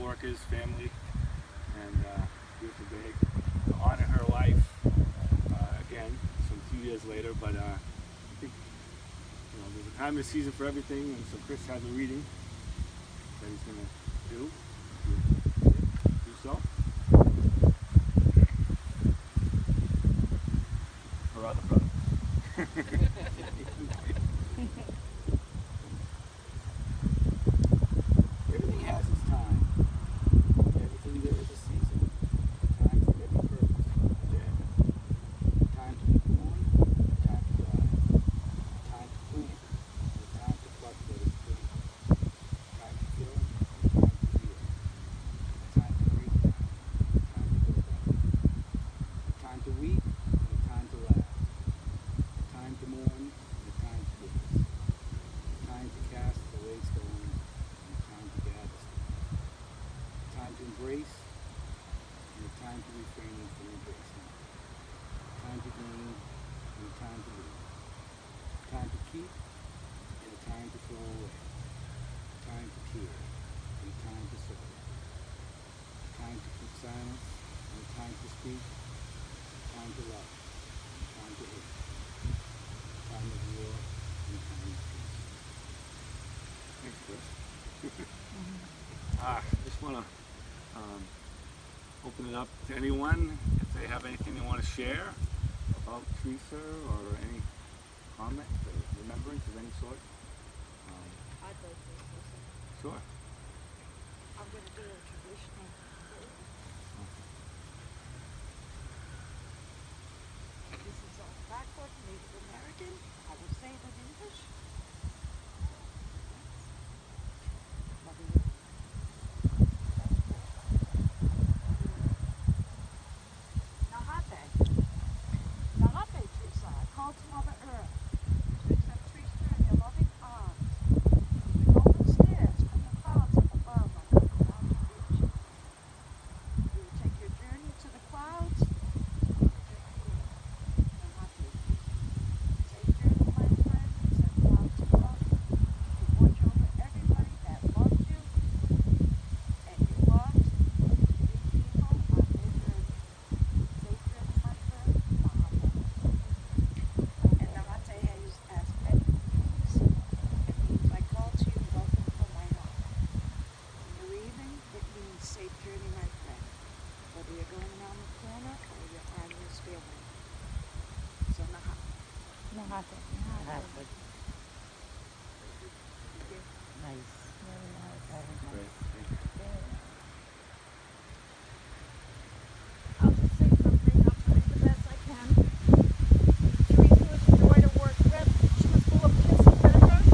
workers, family, and beautiful day to honor her life again, some few years later. But I think there's a time and a season for everything, and so Chris has a reading that he's going to do. Do so. Her other brother. Everything has its time. Everything there is a season. Time for every purpose. Yeah. Time to be born, time to die. Time to plant, and time to pluck what is green. Time to kill, and time to heal. Time to break down, time to build up. Time to weep, and time to laugh. Time to mourn, and time to witness. Time to cast away stones, and time to gather stones. Time to embrace, and a time to refrain from embracing. Time to gain, and a time to lose. Time to keep, and a time to throw away. Time to care, and a time to serve. Time to keep silence, and a time to speak. Time to love, and time to hate. Time of war, and time of peace. Thanks, Chris. Just want to open it up to anyone if they have anything they want to share about Teresa or any comment or remembrance of any sort. I'd like to say something. Sure. I'm going to do a traditional prayer. This is all backward Native American. I will say it in English. Mother Earth. Nahate. Nahate, Teresa. I call to Mother Earth to accept Teresa in your loving arms. The golden stairs from the clouds up above on the cloudy beach. You will take your journey to the clouds. Nahate. Safe journey, my friends, and clouds above. To watch over everybody that loved you and you loved. You people on your journey. Safe journey, my friend. Nahate. And Nahate has many meanings. It means I call to you, welcome from my heart. When you're leaving, it means safe journey, my friend. Whether you're going around the corner or you're on your stairway. So Nahate. Nahate. Thank you. Nice. Very nice. Very nice. Great. Thank you. I'll just say something. I'll try the best I can. Teresa was a joy to work with. She was full of kiss and feathers.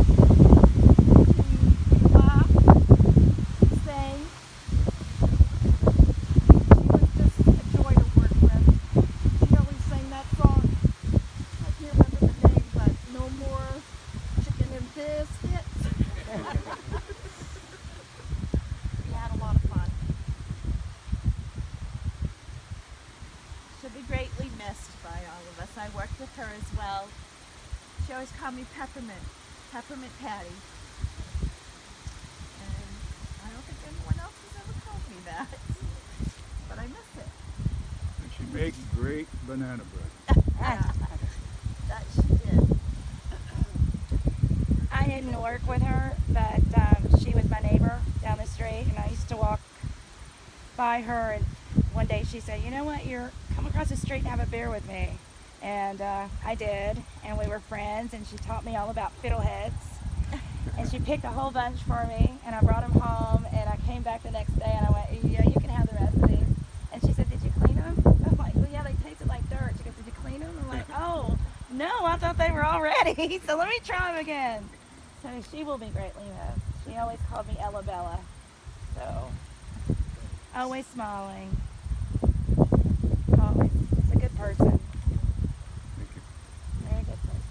We laughed, sang. She was just a joy to work with. She always sang that song. I can't remember the name, but no more chicken and biscuits. We had a lot of fun. She'll be greatly missed by all of us. I worked with her as well. She always called me Peppermint Patty. And I don't think anyone else has ever called me that. But I miss it. And she makes great banana bread. That she did. I didn't work with her, but she was my neighbor down the street, and I used to walk by her, and one day she said, you know what, come across the street and have a beer with me. And I did, and we were friends, and she taught me all about fiddleheads. And she picked a whole bunch for me, and I brought them home, and I came back the next day, and I went, yeah, you can have the rest of these. And she said, did you clean them? I'm like, well, yeah, they tasted like dirt. She goes, did you clean them? I'm like, oh, no, I thought they were all ready, so let me try them again. So she will be greatly missed. She always called me Ella Bella, so always smiling. Always. She's a good person. Thank you. Very good person.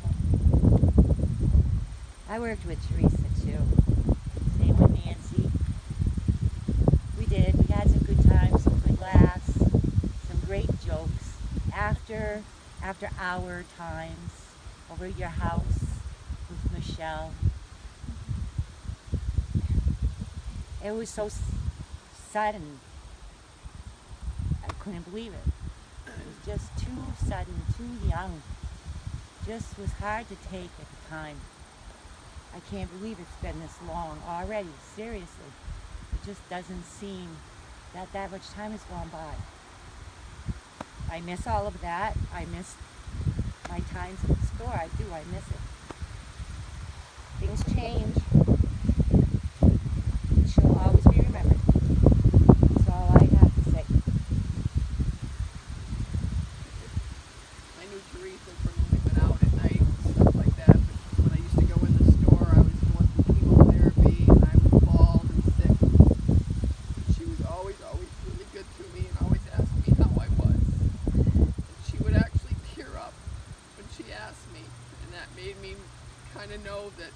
I worked with Teresa too. Same with Nancy. We did. We had some good times, some good laughs, some great jokes. After hour times over at your house with Michelle. It was so sudden. I couldn't believe it. It was just too sudden, too young. Just was hard to take at the time. I can't believe it's been this long already, seriously. It just doesn't seem that that much time has gone by. I miss all of that. I miss my times at the store. I do, I miss it. Things change. She'll always be remembered. That's all I have to say. I knew Teresa from when we went out at night and stuff like that. But when I used to go in the store, I was going through chemotherapy and I was bald and sick. She was always really good to me and always asked me how I was. And she would actually tear up when she asked me, and that made me kind of know that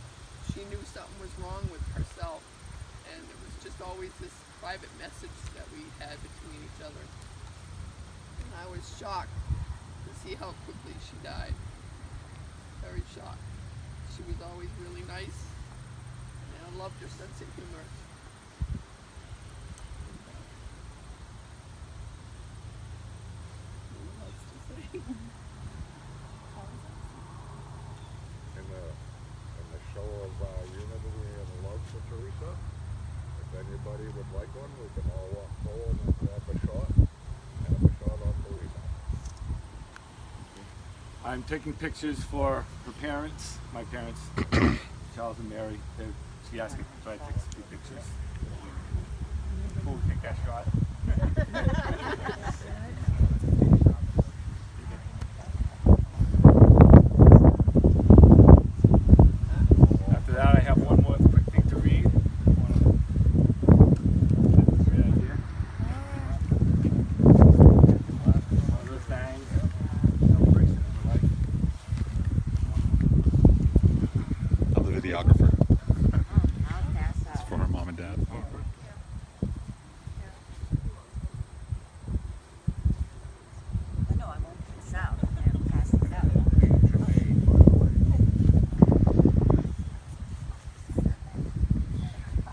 she knew something was wrong with herself. And it was just always this private message that we had between each other. And I was shocked to see how quickly she died. Very shocked. She was always really nice, and I loved her sense of humor. What else to say? In the show of unity and love for Teresa, if anybody would like one, we can all walk forward and grab a shot. Have a shot on Teresa. I'm taking pictures for her parents, my parents, Charles and Mary. She asked me if I take some pictures. Cool, take that shot. After that, I have one more quick thing to read. That's a great idea. One of those things. Celebration of her life. I'm the videographer. I'll pass It's out. for her mom and dad. No, I won't pass out. I'll pass this out.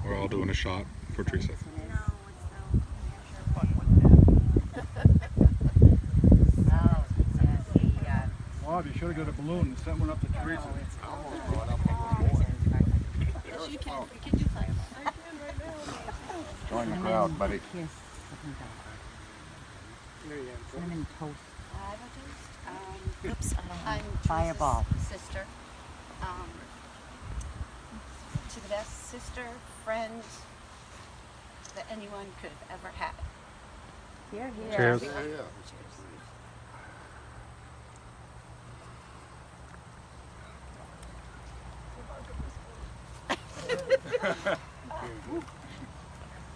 We're all doing a shot for Teresa. This one is- Oh, it's the, Bob, you should have got a balloon and sent one up to Teresa. Join the crowd, buddy. Kiss. Cinnamon toast. Oops, I'm Fireball. Teresa's sister. To the best sister, friend that anyone could have ever had. Here, here. Cheers. Cheers.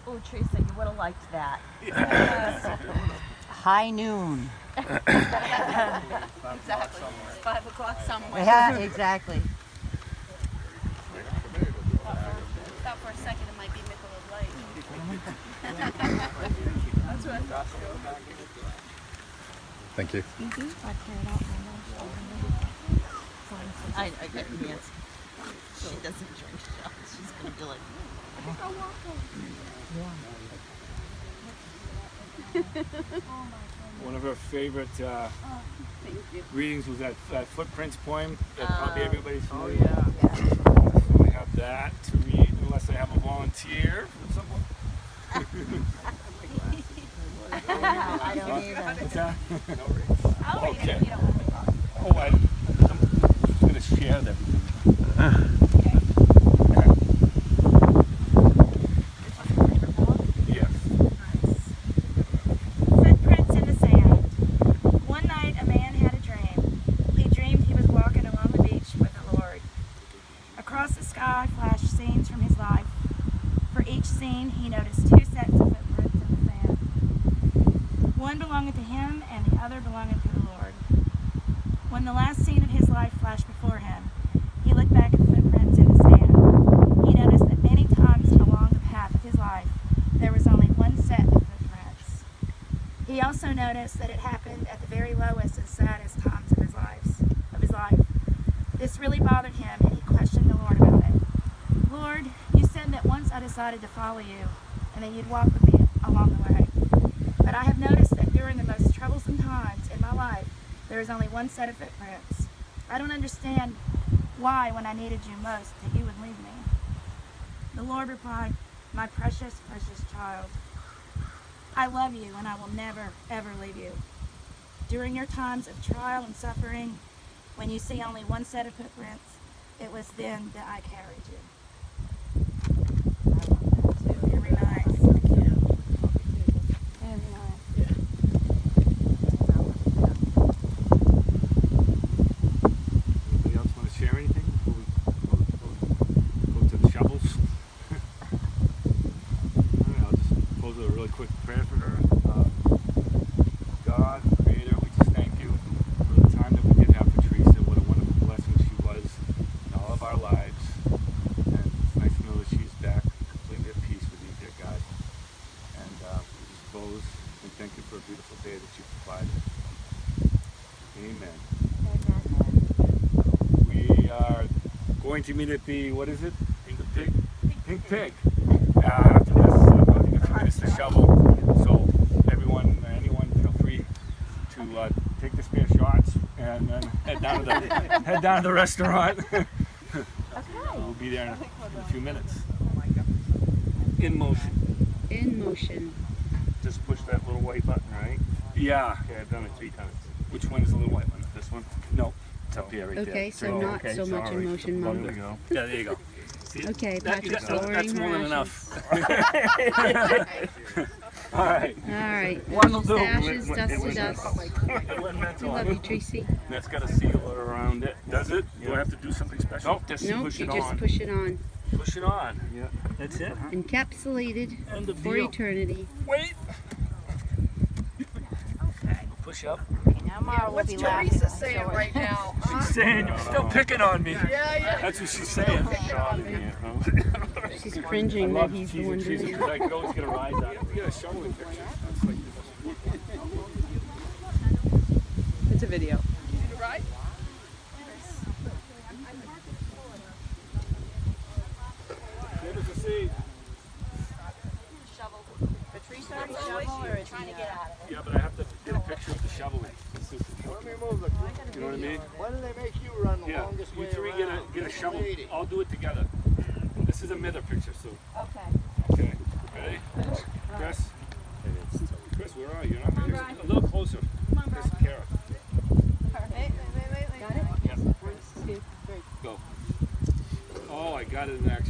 Oh, Teresa, you would have liked that. High noon. Exactly. It's 5 o'clock somewhere. Yeah, exactly. Thought for a second it might be Michelob Light. Thank you. I get Nancy. She doesn't drink shots. She's going to be like, One of her favorite readings was that Footprints poem that probably everybody's familiar with. So I have that to read unless I have a volunteer from someone. I don't either. What's that? I'll read Okay. it if you don't want me. Oh, I'm going to share that. Yes. Footprints in the sand. One night a man had a dream. He dreamed he was walking along the beach with the Lord. Across the sky flashed scenes from his life. For each scene he noticed two sets of footprints in the sand. One belonging to him and the other belonging to the Lord. When the last scene of his life flashed before him, he looked back at the footprints in the sand. He noticed that many times along the path of his life, there was only one set of footprints. He also noticed that it happened at the very lowest and saddest times of his life. This really bothered him, and he questioned the Lord about it. Lord, you said that once I decided to follow you, and that you'd walk with me along the way. But I have noticed that during the most troublesome times in my life, there is only one set of footprints. I don't understand why, when I needed you most, that you would leave me. The Lord replied, my precious, precious child, I love you and I will never, ever leave you. During your times of trial and suffering, when you see only one set of footprints, it was then that I carried you. Very nice. Very nice. Anybody else want to share anything before we go to the shovels? All right, I'll just close with a really quick prayer for her. God, Creator, we just thank you for the time that we did have for Teresa. What a wonderful blessing she was in all of our lives. And it's nice to know that she's back completely at peace with you, dear God. And we just close and thank you for a beautiful day that you provided. Amen. We are going to meet at the, what is it? Pink Pig? Pink Pig. After this, about to finish the shovel. So anyone, feel free to take the spare shots and then head down to the restaurant. We'll be there in a few minutes. In motion. In motion. Just push that little white button, right? Yeah. Okay, I've done it 3 times. Which one is the little white one? This one? No, it's up here right there. Okay, so not so much in motion, There Mom. we go. Yeah, there you go. See, Okay, Patrick's lowering that's her more than ashes. enough. All right. All right. One will do. Ashes, dust to went dust. mental. We love you, Tracy. That's got a seal around it. Does it? Do Yeah. I have to do something special? Nope, just Nope, push you it just on. push it on. Push it on. Yeah, that's it. Encapsulated End of for deal. eternity. Wait. Okay. Push up. Now Mara will What's be laughing. Teresa saying right now? Huh? She's saying you're still picking on me. Yeah. That's what she's saying. She's cringing that he's the one doing it. because I could always get a rise out of it. We get a shoveling picture. That's like It's a video. Right? Give us a seat. Patricia on the shovel or is trying to get out of it? Yeah, but I have to get a picture of the shoveling. This is, Let me move the you know what I mean? Why do they make you run the Yeah. longest You way three around? get a shovel. I'll do it together. This is a mither picture, so. Okay. Okay. Ready? Chris? Chris, where are you? You're not here. A little closer. Chris and Kara. Wait. Yep. Go. Oh, I got it in action.